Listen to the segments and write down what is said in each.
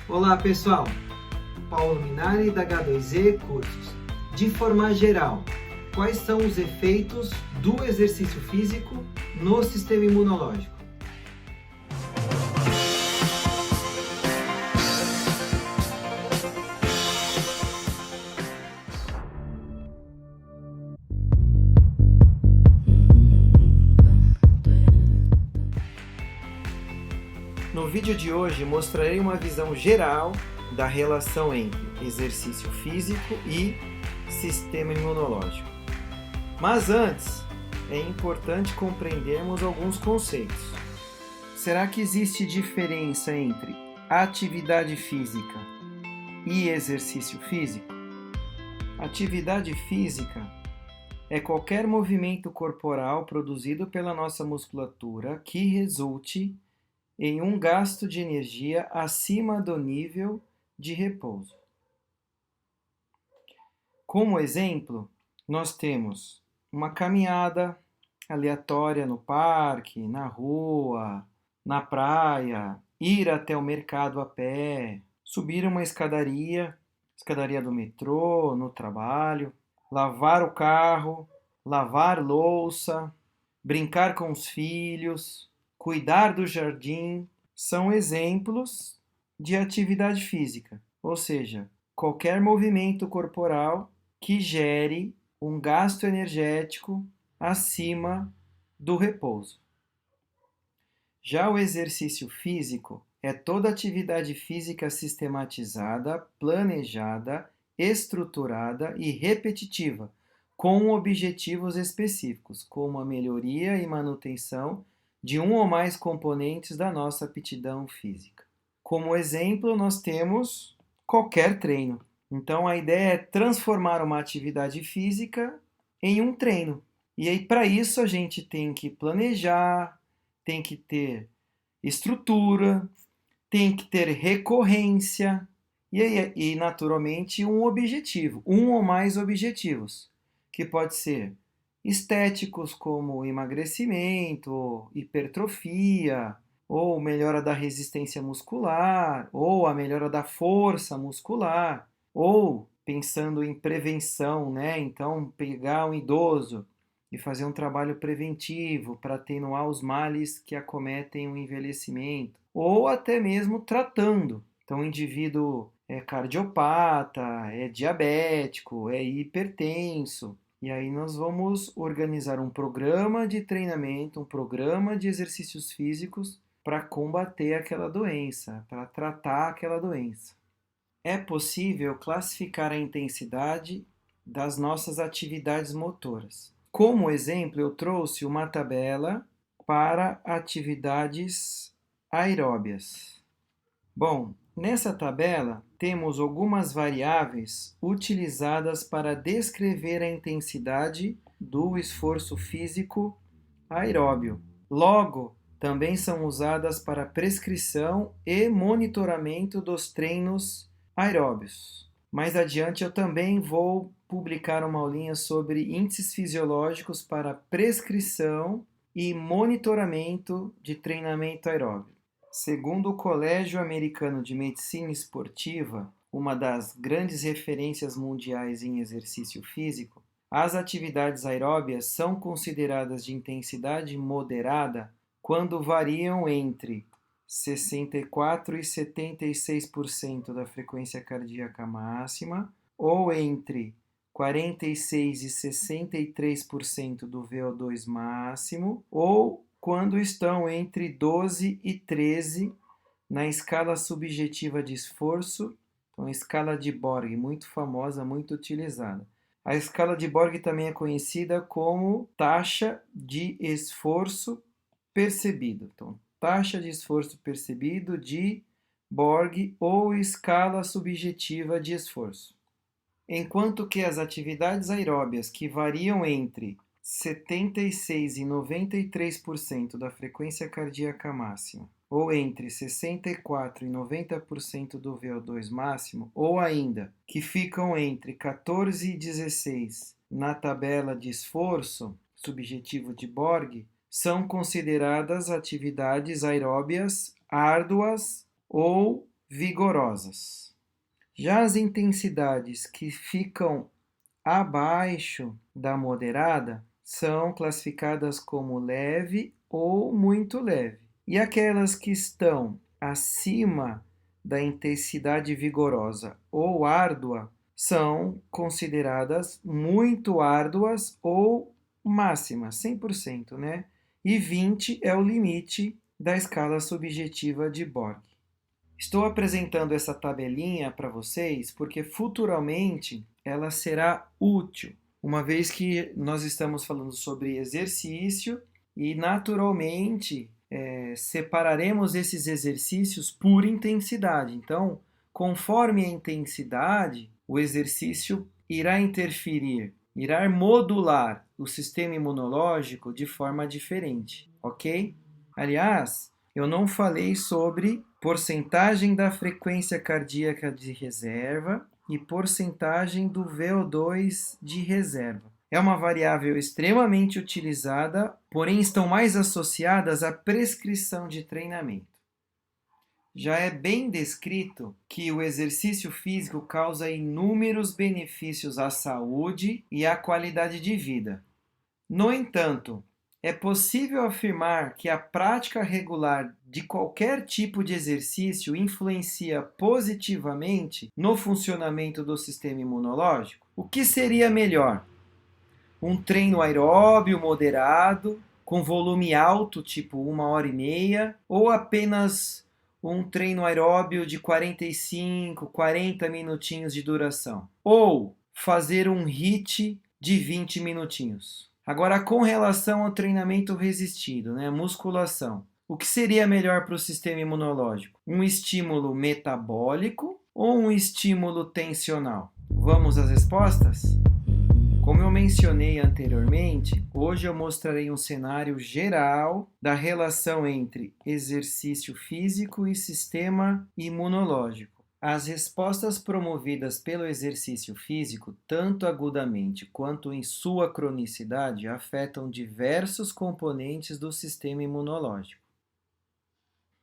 Olá pessoal, Paulo Minari da H2E Cursos. De forma geral, quais são os efeitos do exercício físico no sistema imunológico? No vídeo de hoje mostrarei uma visão geral da relação entre exercício físico e sistema imunológico. Mas antes, é importante compreendermos alguns conceitos. Será que existe diferença entre atividade física e exercício físico? Atividade física é qualquer movimento corporal produzido pela nossa musculatura que resulte em um gasto de energia acima do nível de repouso. Como exemplo, nós temos uma caminhada aleatória no parque, na rua, na praia, ir até o mercado a pé, subir uma escadaria do metrô, no trabalho, lavar o carro, lavar louça, brincar com os filhos, cuidar do jardim, são exemplos de atividade física, ou seja, qualquer movimento corporal que gere um gasto energético acima do repouso. Já o exercício físico é toda atividade física sistematizada, planejada, estruturada e repetitiva, com objetivos específicos, como a melhoria e manutenção de um ou mais componentes da nossa aptidão física. Como exemplo, nós temos qualquer treino. Então, a ideia é transformar uma atividade física em um treino. E aí, para isso, a gente tem que planejar, tem que ter estrutura, tem que ter recorrência e naturalmente, um objetivo, um ou mais objetivos, que pode ser estéticos como emagrecimento, hipertrofia, ou melhora da resistência muscular, ou a melhora da força muscular, ou pensando em prevenção, né? Então, pegar um idoso e fazer um trabalho preventivo para atenuar os males que acometem o envelhecimento, ou até mesmo tratando. Então, o indivíduo é cardiopata, é diabético, é hipertenso. E aí nós vamos organizar um programa de treinamento, um programa de exercícios físicos para combater aquela doença, para tratar aquela doença. É possível classificar a intensidade das nossas atividades motoras. Como exemplo, eu trouxe uma tabela para atividades aeróbias. Bom, nessa tabela temos algumas variáveis utilizadas para descrever a intensidade do esforço físico aeróbio. Logo, também são usadas para prescrição e monitoramento dos treinos aeróbios. Mais adiante eu também vou publicar uma aulinha sobre índices fisiológicos para prescrição e monitoramento de treinamento aeróbio. Segundo o Colégio Americano de Medicina Esportiva, uma das grandes referências mundiais em exercício físico, as atividades aeróbias são consideradas de intensidade moderada quando variam entre 64% e 76% da frequência cardíaca máxima, ou entre 46% e 63% do VO2 máximo, ou quando estão entre 12 e 13 na escala subjetiva de esforço, então a escala de Borg, muito famosa, muito utilizada. A escala de Borg também é conhecida como taxa de esforço percebido. Então, taxa de esforço percebido de Borg ou escala subjetiva de esforço. Enquanto que as atividades aeróbias que variam entre 76% e 93% da frequência cardíaca máxima, ou entre 64% e 90% do VO2 máximo, ou ainda que ficam entre 14 e 16 na tabela de esforço subjetivo de Borg, são consideradas atividades aeróbias árduas ou vigorosas. Já as intensidades que ficam abaixo da moderada são classificadas como leve ou muito leve. E aquelas que estão acima da intensidade vigorosa ou árdua são consideradas muito árduas ou máximas, 100%, né? E 20 é o limite da escala subjetiva de Borg. Estou apresentando essa tabelinha para vocês porque futuramente ela será útil, uma vez que nós estamos falando sobre exercício e naturalmente separaremos esses exercícios por intensidade. Então, conforme a intensidade, o exercício irá interferir, irá modular o sistema imunológico de forma diferente, ok? Aliás, eu não falei sobre porcentagem da frequência cardíaca de reserva e porcentagem do VO2 de reserva. É uma variável extremamente utilizada, porém estão mais associadas à prescrição de treinamento. Já é bem descrito que o exercício físico causa inúmeros benefícios à saúde e à qualidade de vida. No entanto, é possível afirmar que a prática regular de qualquer tipo de exercício influencia positivamente no funcionamento do sistema imunológico? O que seria melhor? Um treino aeróbio moderado, com volume alto, tipo 1h30, ou apenas um treino aeróbio de 45, 40 minutinhos de duração? Ou fazer um HIIT de 20 minutinhos? Agora, com relação ao treinamento resistido, né, musculação, o que seria melhor para o sistema imunológico? Um estímulo metabólico ou um estímulo tensional? Vamos às respostas? Como eu mencionei anteriormente, hoje eu mostrarei um cenário geral da relação entre exercício físico e sistema imunológico. As respostas promovidas pelo exercício físico, tanto agudamente quanto em sua cronicidade, afetam diversos componentes do sistema imunológico.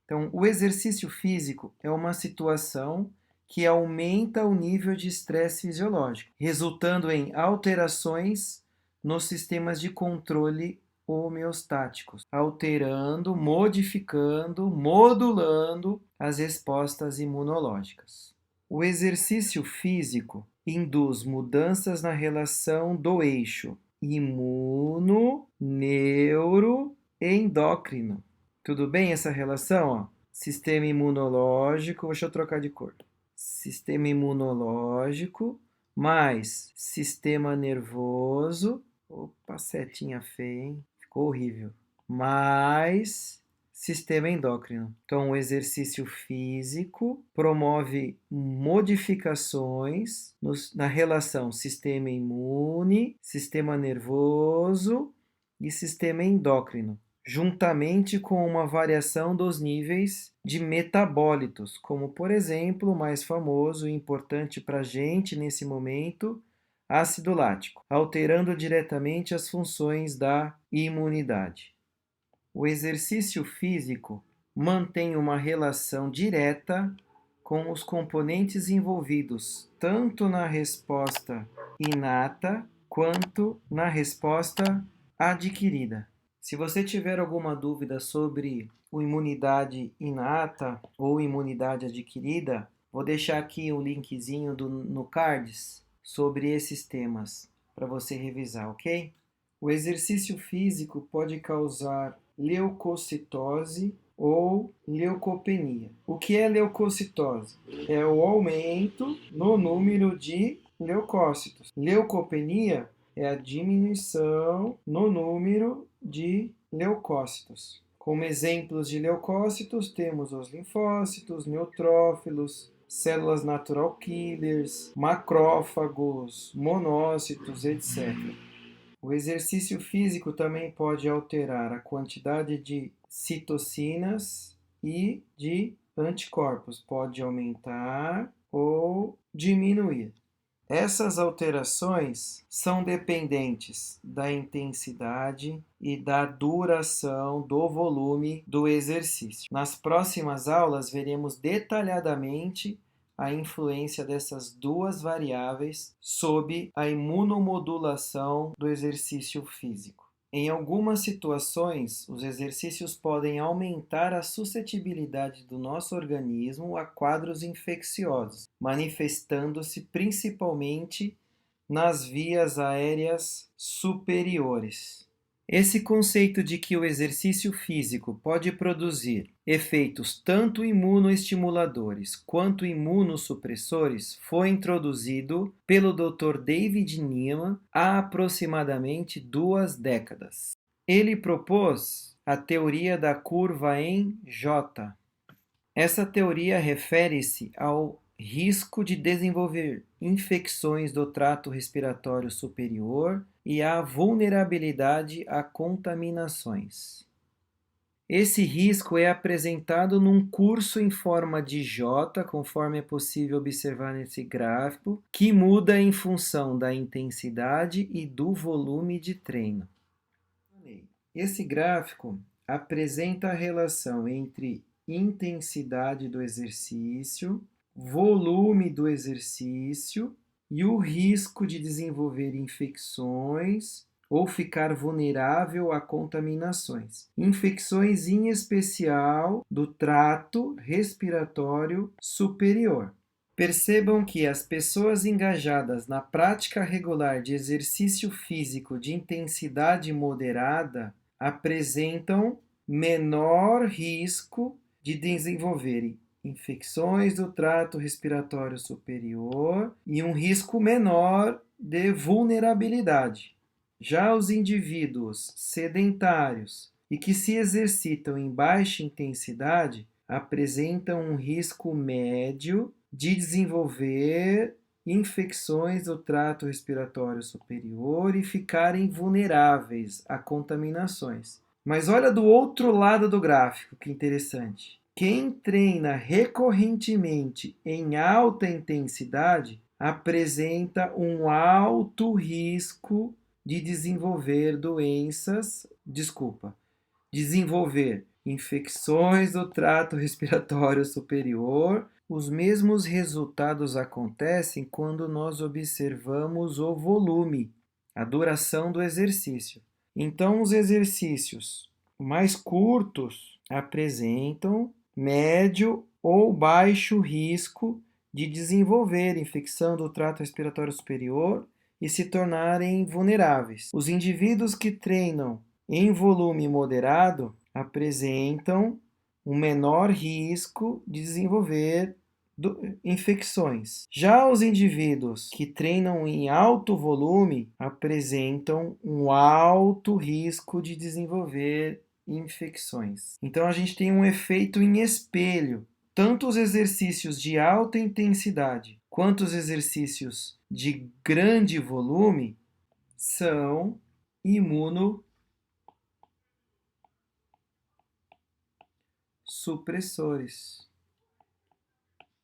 Então, o exercício físico é uma situação que aumenta o nível de estresse fisiológico, resultando em alterações nos sistemas de controle homeostáticos, alterando, modificando, modulando as respostas imunológicas. O exercício físico induz mudanças na relação do eixo imuno, neuro e endócrino. Tudo bem essa relação? Ó? Sistema imunológico, deixa eu trocar de cor. Sistema imunológico mais sistema nervoso. Opa, setinha feia, hein? Ficou horrível. Mais sistema endócrino. Então, o exercício físico promove modificações na relação sistema imune, sistema nervoso e sistema endócrino, juntamente com uma variação dos níveis de metabólitos, como, por exemplo, o mais famoso e importante para a gente nesse momento, ácido lático, alterando diretamente as funções da imunidade. O exercício físico mantém uma relação direta com os componentes envolvidos tanto na resposta inata quanto na resposta adquirida. Se você tiver alguma dúvida sobre imunidade inata ou imunidade adquirida, vou deixar aqui o linkzinho no cards sobre esses temas para você revisar, ok? O exercício físico pode causar leucocitose ou leucopenia. O que é leucocitose? É o aumento no número de leucócitos. Leucopenia é a diminuição no número de leucócitos. Como exemplos de leucócitos, temos os linfócitos, neutrófilos, células natural killers, macrófagos, monócitos, etc. O exercício físico também pode alterar a quantidade de citocinas e de anticorpos. Pode aumentar ou diminuir. Essas alterações são dependentes da intensidade e da duração do volume do exercício. Nas próximas aulas, veremos detalhadamente a influência dessas duas variáveis sob a imunomodulação do exercício físico. Em algumas situações, os exercícios podem aumentar a suscetibilidade do nosso organismo a quadros infecciosos, manifestando-se principalmente nas vias aéreas superiores. Esse conceito de que o exercício físico pode produzir efeitos tanto imunoestimuladores quanto imunossupressores foi introduzido pelo Dr. David Niemann há aproximadamente 2 décadas. Ele propôs a teoria da curva em J. Essa teoria refere-se ao risco de desenvolver infecções do trato respiratório superior e à vulnerabilidade a contaminações. Esse risco é apresentado num curso em forma de J, conforme é possível observar nesse gráfico, que muda em função da intensidade e do volume de treino. Esse gráfico apresenta a relação entre intensidade do exercício, volume do exercício e o risco de desenvolver infecções ou ficar vulnerável a contaminações. Infecções em especial do trato respiratório superior. Percebam que as pessoas engajadas na prática regular de exercício físico de intensidade moderada apresentam menor risco de desenvolverem infecções do trato respiratório superior e um risco menor de vulnerabilidade. Já os indivíduos sedentários e que se exercitam em baixa intensidade apresentam um risco médio de desenvolver infecções do trato respiratório superior e ficarem vulneráveis a contaminações. Mas olha do outro lado do gráfico, que interessante. Quem treina recorrentemente em alta intensidade apresenta um alto risco de desenvolver desenvolver infecções do trato respiratório superior. Os mesmos resultados acontecem quando nós observamos o volume, a duração do exercício. Então, os exercícios mais curtos apresentam médio ou baixo risco de desenvolver infecção do trato respiratório superior e se tornarem vulneráveis. Os indivíduos que treinam em volume moderado apresentam um menor risco de desenvolver infecções. Já os indivíduos que treinam em alto volume apresentam um alto risco de desenvolver infecções. Então a gente tem um efeito em espelho. Tanto os exercícios de alta intensidade quanto os exercícios de grande volume são imunossupressores.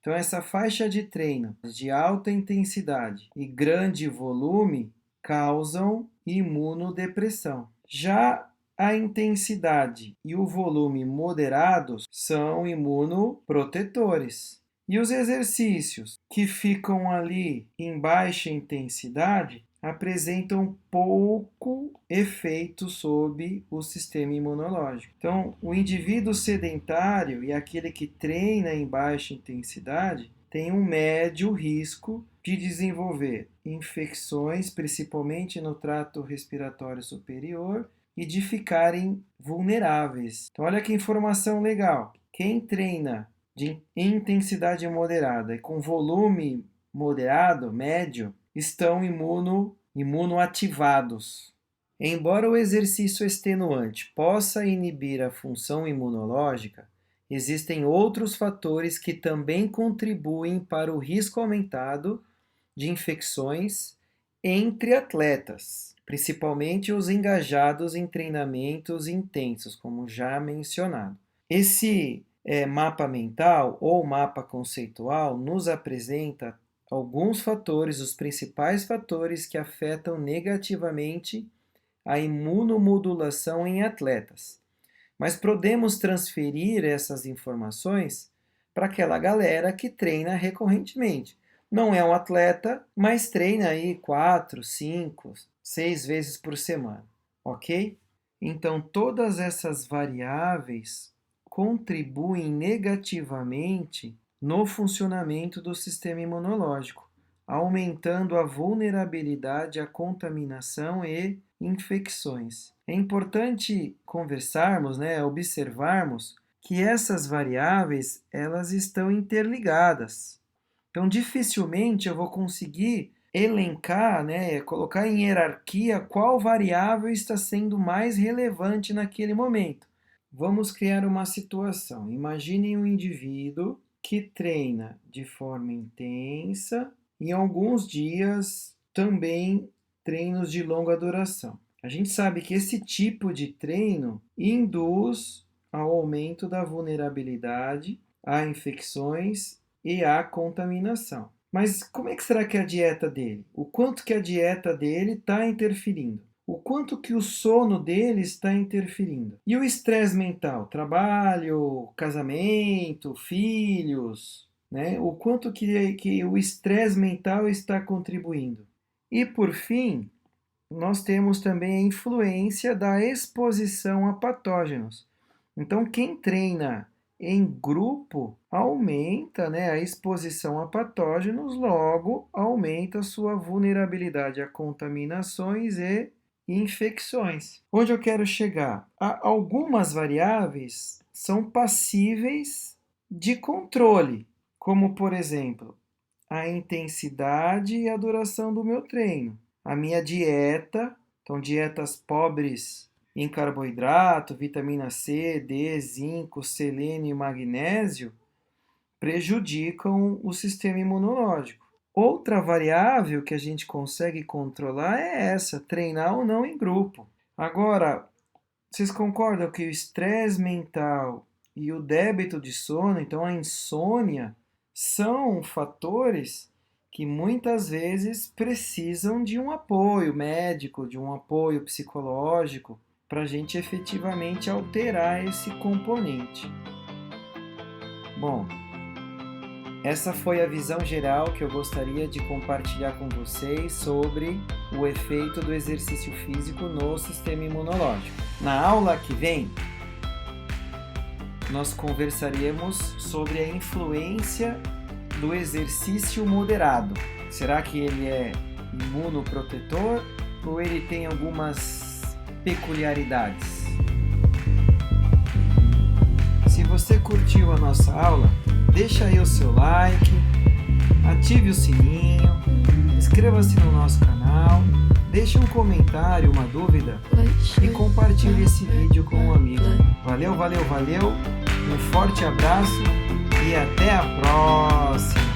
Então, essa faixa de treino de alta intensidade e grande volume causam imunodepressão. Já a intensidade e o volume moderados são imunoprotetores. E os exercícios que ficam ali em baixa intensidade apresentam pouco efeito sobre o sistema imunológico. Então, o indivíduo sedentário e aquele que treina em baixa intensidade tem um médio risco de desenvolver infecções, principalmente no trato respiratório superior, e de ficarem vulneráveis. Então, olha que informação legal. Quem treina em intensidade moderada e com volume moderado, médio, estão imunoativados. Embora o exercício extenuante possa inibir a função imunológica, existem outros fatores que também contribuem para o risco aumentado de infecções entre atletas, principalmente os engajados em treinamentos intensos, como já mencionado. Esse mapa mental ou mapa conceitual nos apresenta alguns fatores, os principais fatores que afetam negativamente a imunomodulação em atletas. Mas podemos transferir essas informações para aquela galera que treina recorrentemente. Não é um atleta, mas treina aí 4, 5, 6 vezes por semana, ok? Então, todas essas variáveis contribuem negativamente no funcionamento do sistema imunológico, aumentando a vulnerabilidade à contaminação e infecções. É importante conversarmos, observarmos que essas variáveis elas estão interligadas. Então, dificilmente eu vou conseguir elencar, colocar em hierarquia qual variável está sendo mais relevante naquele momento. Vamos criar uma situação. Imaginem um indivíduo que treina de forma intensa e alguns dias também treinos de longa duração. A gente sabe que esse tipo de treino induz ao aumento da vulnerabilidade a infecções e à contaminação. Mas como é que será que é a dieta dele? O quanto que a dieta dele está interferindo? O quanto que o sono dele está interferindo? E o estresse mental? Trabalho, casamento, filhos, O quanto que o estresse mental está contribuindo? E, por fim, nós temos também a influência da exposição a patógenos. Então, quem treina em grupo aumenta a exposição a patógenos, logo aumenta a sua vulnerabilidade a contaminações e infecções. Onde eu quero chegar? Algumas variáveis são passíveis de controle, como, por exemplo, a intensidade e a duração do meu treino. A minha dieta, então dietas pobres em carboidrato, vitamina C, D, zinco, selênio e magnésio, prejudicam o sistema imunológico. Outra variável que a gente consegue controlar é essa, treinar ou não em grupo. Agora, vocês concordam que o estresse mental e o débito de sono, então a insônia, são fatores que muitas vezes precisam de um apoio médico, de um apoio psicológico, para a gente efetivamente alterar esse componente. Bom, essa foi a visão geral que eu gostaria de compartilhar com vocês sobre o efeito do exercício físico no sistema imunológico. Na aula que vem, nós conversaremos sobre a influência do exercício moderado. Será que ele é imunoprotetor ou ele tem algumas peculiaridades? Se você curtiu a nossa aula, deixa aí o seu like, ative o sininho, inscreva-se no nosso canal, deixe um comentário, uma dúvida e compartilhe esse vídeo com um amigo. Valeu, valeu, valeu, um forte abraço e até a próxima!